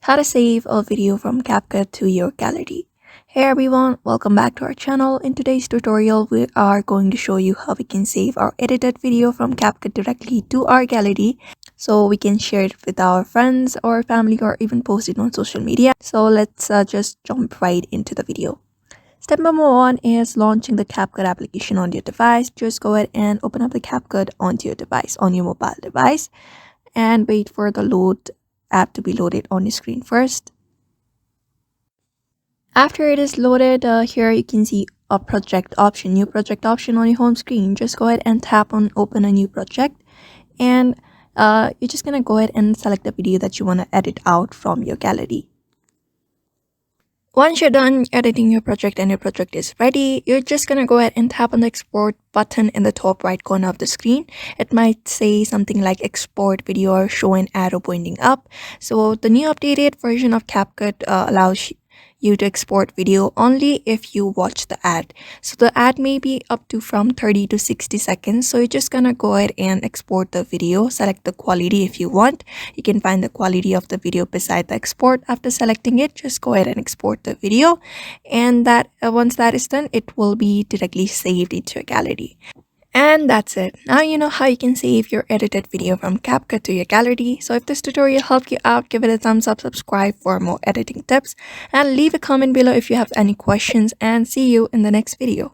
How to save a video from CapCut to your gallery. Hey everyone, welcome back to our channel. In today's tutorial, we are going to show you how we can save our edited video from CapCut directly to our gallery so we can share it with our friends or family or even post it on social media. So let's just jump right into the video. Step number one is launching the CapCut application on your device. Just go ahead and open up the CapCut onto your device, on your mobile device, and wait for the load app to be loaded on your screen first. After it is loaded, here you can see a new project option on your home screen. Just go ahead and tap on open a new project, and you're just gonna go ahead and select the video that you want to edit out from your gallery. Once you're done editing your project and your project is ready, you're just gonna go ahead and tap on the export button in the top right corner of the screen. It might say something like export video or show an arrow pointing up. So the new updated version of CapCut allows you to export video only if you watch the ad. So the ad may be up to from 30 to 60 seconds. So you're just gonna go ahead and export the video, select the quality if you want. You can find the quality of the video beside the export. After selecting it, just go ahead and export the video, and that once that is done, it will be directly saved into a gallery. And that's it. Now you know how you can save your edited video from CapCut to your gallery. So if this tutorial helped you out, give it a thumbs up, subscribe for more editing tips, and leave a comment below if you have any questions, and see you in the next video.